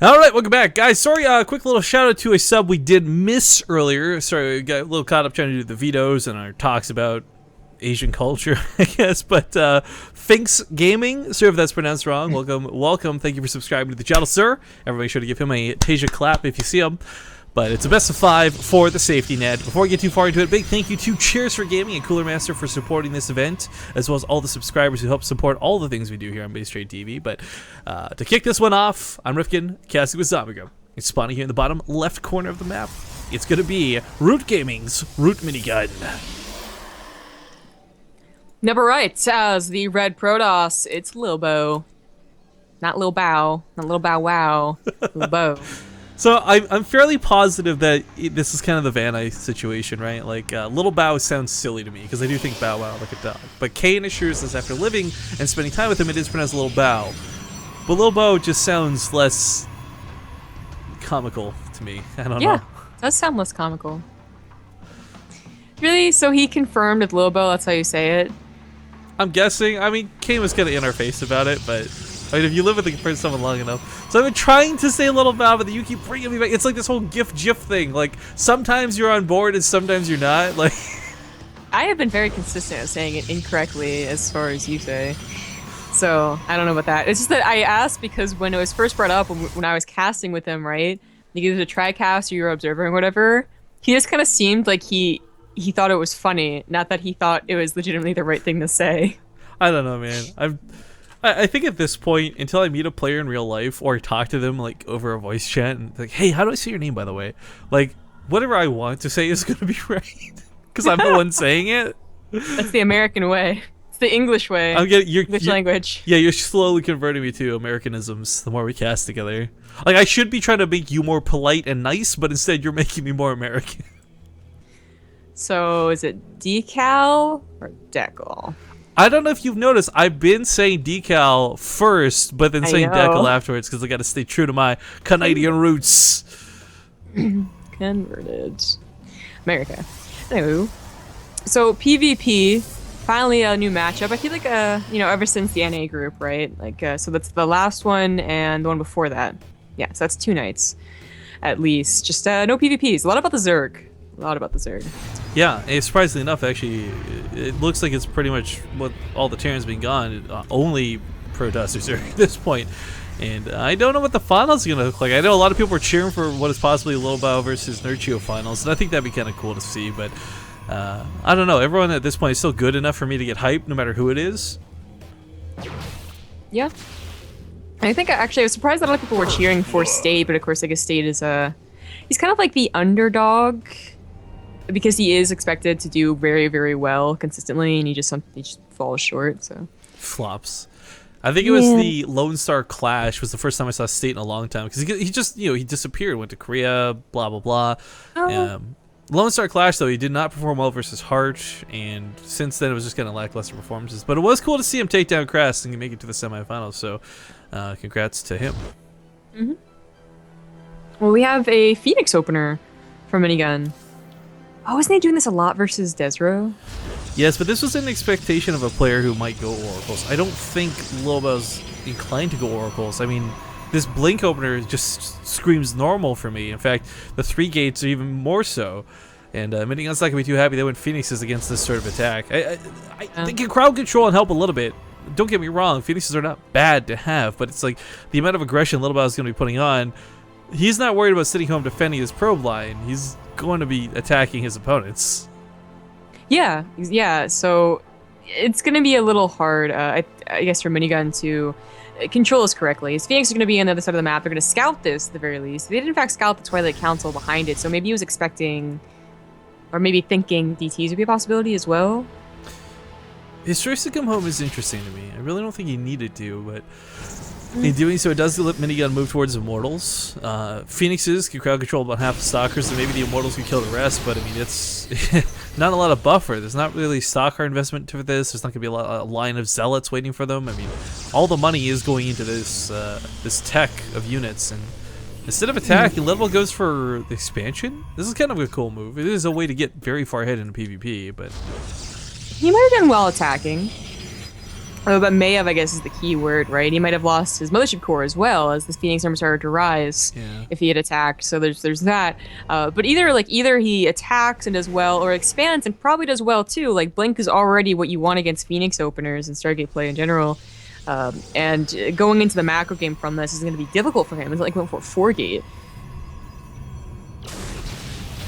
All right, welcome back, guys. Sorry, quick little shout out to a sub we did miss earlier. Sorry, we got a little caught up trying to do the vetoes and our talks about Asian culture, I guess. But Finks Gaming, sorry if that's pronounced wrong. Welcome. Thank you for subscribing to the channel, sir. Everybody sure to give him a Tasia clap if you see him. But it's a best of 5 for the safety net. Before we get too far into it, big thank you to Cheers for Gaming and Cooler Master for supporting this event, as well as all the subscribers who help support all the things we do here on Base Trade TV. But to kick this one off, I'm Rifkin, casting with Zombigo. It's spawning here in the bottom left corner of the map. It's going to be Root Gaming's Root Minigun. Number right, as the red Protoss, it's Lilbow. Not Lil Bow, not Lil Bow Wow, Lilbow. So I'm fairly positive that this is kind of the Van Nuys situation, right? Like, Little Bow sounds silly to me, because I do think Bow Wow like a dog. But Kane assures us after living and spending time with him, it is pronounced Little Bow. But Little Bow just sounds less comical to me. I don't know. Yeah, it does sound less comical. Really? So he confirmed with Lilbow, that's how you say it? I'm guessing. I mean, Kane was kind of in our face about it, but I mean, if you live with someone long enough. So I've been trying to say Little Bow, but you keep bringing me back. It's like this whole GIF thing. Like, sometimes you're on board and sometimes you're not. Like, I have been very consistent at saying it incorrectly as far as you say. So, I don't know about that. It's just that I asked because when it was first brought up, when I was casting with him, right? Like, either the tri-cast or you were observing or whatever, he just kind of seemed like he thought it was funny, not that he thought it was legitimately the right thing to say. I don't know, man. I think at this point, until I meet a player in real life or talk to them like over a voice chat and like, hey, how do I say your name, by the way? Like, whatever I want to say is going to be right because I'm the one saying it. That's the American way. It's the English way. I'm getting English language. Yeah, you're slowly converting me to Americanisms the more we cast together. Like, I should be trying to make you more polite and nice, but instead you're making me more American. So, is it decal or decal? I don't know if you've noticed, I've been saying decal first, but then saying decal afterwards because I got to stay true to my Canadian roots. Converted. America. Anyway, so PvP, finally a new matchup. I feel like, ever since the NA group, right? Like, so that's the last one and the one before that. Yeah, so that's 2 nights, at least. Just no PvPs. A lot about the Zerg. Yeah, and surprisingly enough, actually, it looks like it's pretty much what all the Terrans been gone. Only Protosters are at this point. And I don't know what the finals are going to look like. I know a lot of people are cheering for what is possibly Lilbow versus Nurchio finals, and I think that'd be kind of cool to see. But I don't know. Everyone at this point is still good enough for me to get hyped, no matter who it is. Yeah. And I think actually I was surprised that a lot of people were cheering for State, but of course, I guess State is he's kind of like the underdog. Because he is expected to do very, very well consistently, and he just falls short. So flops. I think it was the Lone Star Clash was the first time I saw State in a long time because he just he disappeared, went to Korea, blah blah blah. Lone Star Clash though he did not perform well versus Hart, and since then it was just kind of lackluster performances. But it was cool to see him take down Crest and make it to the semifinals. So congrats to him. Well, we have a Phoenix opener from Minigun. Oh, isn't he doing this a lot versus Desro? Yes, but this was an expectation of a player who might go Oracles. I don't think Lilbow's inclined to go Oracles. I mean, this Blink opener just screams normal for me. In fact, the 3 gates are even more so. And Minigun's not going to be too happy that when Phoenix is against this sort of attack. I think can crowd control and help a little bit. Don't get me wrong, Phoenixes are not bad to have, but it's like the amount of aggression Lilbow is going to be putting on. He's not worried about sitting home defending his probe line. He's going to be attacking his opponents. Yeah, so it's going to be a little hard, I guess, for Minigun to control this correctly. His Phoenix are going to be on the other side of the map. They're going to scout this, at the very least. They did, in fact, scout the Twilight Council behind it, so maybe he was expecting, or maybe thinking DTs would be a possibility as well. His choice to come home is interesting to me. I really don't think he needed to, but in doing so, it does let Minigun move towards Immortals. Phoenixes can crowd control about half the Stalkers, and maybe the Immortals can kill the rest, but I mean, it's not a lot of buffer. There's not really Stalker investment for this. There's not going to be a line of Zealots waiting for them. I mean, all the money is going into this this tech of units, and instead of attacking, Lilbow goes for the expansion. This is kind of a cool move. It is a way to get very far ahead in PvP, but he might have done well attacking. But may have, I guess, is the key word, right? He might have lost his mothership core as well as the Phoenix number started to rise Yeah. if he had attacked. So there's that. But either he attacks and does well, or expands and probably does well too. Like Blink is already what you want against Phoenix openers and Stargate play in general. And going into the macro game from this is going to be difficult for him. It's like going for a 4-gate.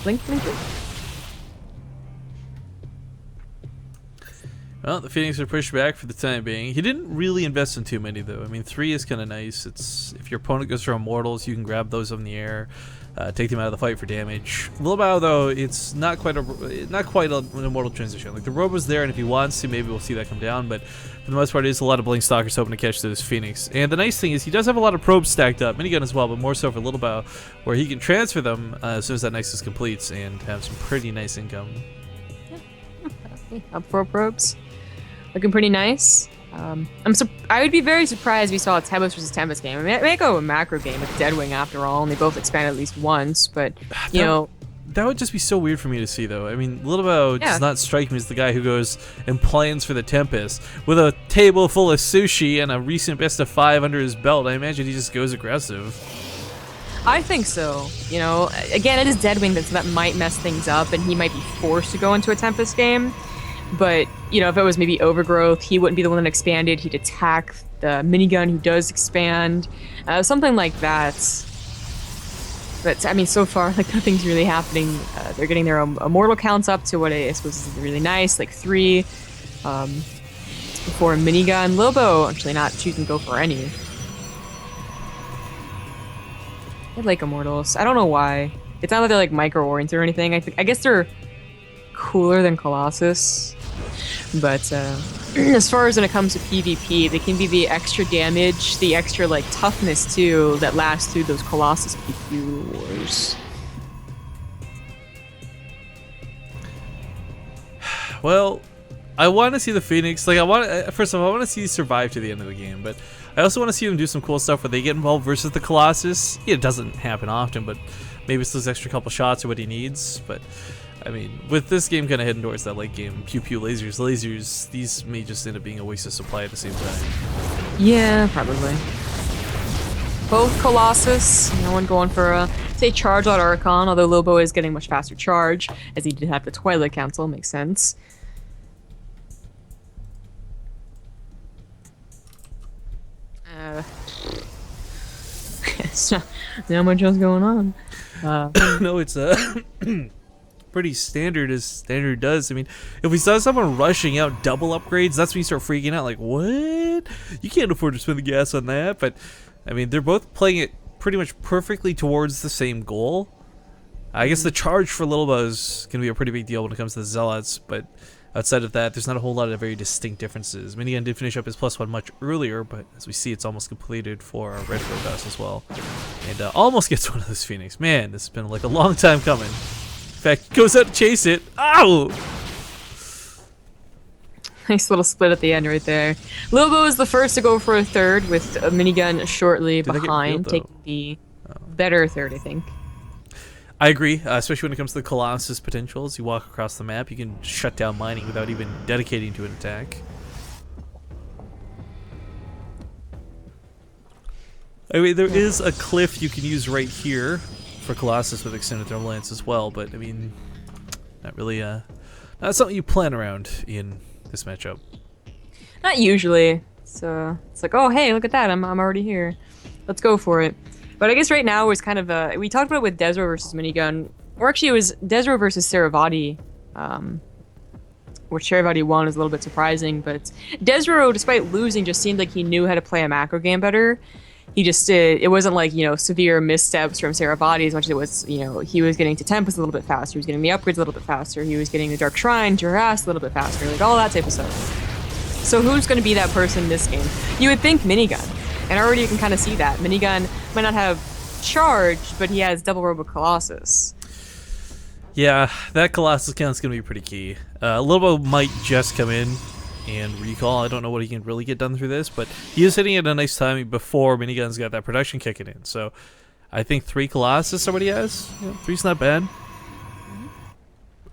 Blink, blink, blink. Well, the Phoenix are pushed back for the time being. He didn't really invest in too many, though. I mean, 3 is kind of nice. It's if your opponent goes for Immortals, you can grab those in the air, take them out of the fight for damage. Lilbow, though, it's not quite an Immortal transition. Like, the Robo's there, and if he wants to, maybe we'll see that come down, but for the most part, it is a lot of Blink Stalkers hoping to catch this Phoenix. And the nice thing is he does have a lot of probes stacked up, Minigun as well, but more so for Lilbow, where he can transfer them as soon as that Nexus completes and have some pretty nice income. Up 4 probes. Looking pretty nice. I would be very surprised if we saw a Tempest versus Tempest game. I mean, it may go a macro game with Deadwing after all, and they both expand at least once, but, you know... That would just be so weird for me to see, though. I mean, Lilbow does not strike me as the guy who goes and plans for the Tempest. With a table full of sushi and a recent best of 5 under his belt, I imagine he just goes aggressive. I think so. You know, again, it is Deadwing that might mess things up, and he might be forced to go into a Tempest game. But, you know, if it was maybe Overgrowth, he wouldn't be the one that expanded. He'd attack the Minigun who does expand. Something like that. But, I mean, so far, like, nothing's really happening. They're getting their immortal counts up to what I suppose is really nice, like 3. For Minigun. Lilbow actually not choosing to go for any. I like Immortals. I don't know why. It's not that they're, like, micro-oriented or anything. I guess they're cooler than Colossus. But as far as when it comes to PvP, they can be the extra damage, the extra like toughness too that lasts through those Colossus PQ wars. Well, I want to see the Phoenix. Like, first of all, I want to see survive to the end of the game, but I also want to see them do some cool stuff where they get involved versus the Colossus. It doesn't happen often, but maybe it's those extra couple shots are what he needs. But I mean, with this game kind of heading towards that late game, pew pew lasers, these may just end up being a waste of supply at the same time. Yeah, probably. Both Colossus, no one going for a, say, Charge Out Archon, although Lilbow is getting much faster charge, as he did have the Twilight Council, makes sense. It's not much else going on. No, it's pretty standard as standard does. I mean, if we saw someone rushing out double upgrades, that's when you start freaking out. Like, what? You can't afford to spend the gas on that. But I mean, they're both playing it pretty much perfectly towards the same goal. I guess the charge for Lilbow is going to be a pretty big deal when it comes to the Zealots, but outside of that, there's not a whole lot of very distinct differences. Minigun did finish up his +1 much earlier, but as we see, it's almost completed for our Red Robust as well. And almost gets one of those Phoenix. Man, this has been like a long time coming. In fact, goes out to chase it. Ow! Nice little split at the end right there. Lilbow is the first to go for a third, with a Minigun shortly behind, taking the better third, I think. I agree, especially when it comes to the Colossus potentials. You walk across the map, you can shut down mining without even dedicating to an attack. I mean, there is a cliff you can use right here for Colossus with extended thermal lance as well, but I mean, not really, not something you plan around in this matchup. Not usually. So it's like, oh hey, look at that, I'm already here. Let's go for it. But I guess right now it's kind of we talked about it with Desro versus Minigun, or actually it was Desro versus Saravati, which Saravati won is a little bit surprising, but Desro, despite losing, just seemed like he knew how to play a macro game better. He just did. It wasn't like, you know, severe missteps from Saravati as much as it was, you know, he was getting to Tempest a little bit faster, he was getting the upgrades a little bit faster, he was getting the Dark Shrine to harass a little bit faster, like all that type of stuff. So who's going to be that person in this game? You would think Minigun. And already you can kind of see that. Minigun might not have charge, but he has double Robo Colossus. Yeah, that Colossus count's going to be pretty key. Lilbow might just come in and recall. I don't know what he can really get done through this, but he is hitting it a nice timing before Minigun's got that production kicking in. So I think 3 Colossus are what he has. Yeah, 3's not bad.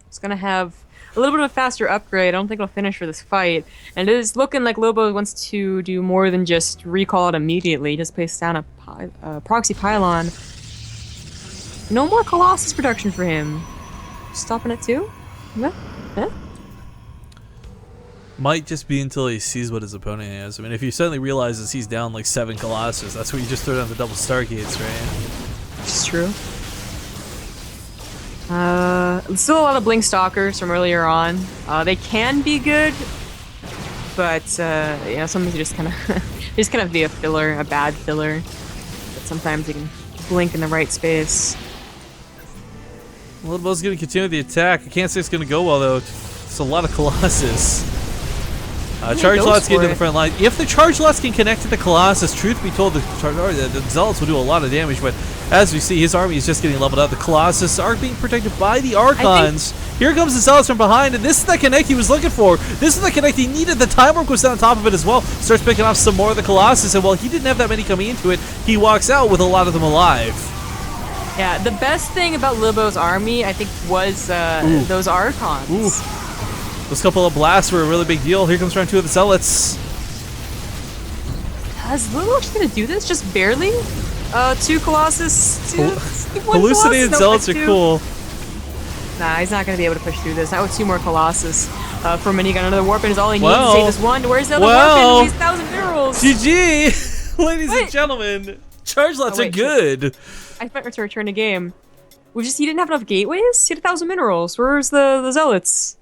It's going to have a little bit of a faster upgrade. I don't think it'll finish for this fight. And it is looking like Lilbow wants to do more than just recall it immediately. Just place down a proxy pylon. No more Colossus production for him. Stopping it too? Yeah. Yeah. Might just be until he sees what his opponent has. I mean, if he suddenly realizes he's down like 7 Colossus, that's when you just throw down the double Stargates, right? It's true. Still a lot of Blink Stalkers from earlier on. They can be good, but yeah, sometimes you just kind of be a filler, a bad filler. But sometimes you can blink in the right space. Lilbow's going to continue the attack. I can't say it's going to go well though. It's a lot of Colossus. Charge lots get to the front line. If the charge lots can connect to the Colossus, truth be told, the Zealots will do a lot of damage, but as we see, his army is just getting leveled out. The Colossus are being protected by the Archons. Here comes the Zealots from behind, and this is the connect he was looking for. This is the connect he needed. The time warp goes down on top of it as well. Starts picking off some more of the Colossus, and while he didn't have that many coming into it, he walks out with a lot of them alive. Yeah, the best thing about Lilbow's army, I think, was those Archons. Ooh. Those couple of blasts were a really big deal. Here comes round 2 of the Zealots. Is Lilbow just gonna do this? Just barely? 2 Colossus? Hallucinated Zealots are cool. Nah, he's not gonna be able to push through this. Not with 2 more Colossus. For Minigun, another Warpin is all he needs to save this one. Where's the other Warpin? He's 1,000 minerals. GG! Ladies and gentlemen, charge lots are good. I meant to return the game. He didn't have enough gateways? He had 1,000 minerals. Where's the Zealots?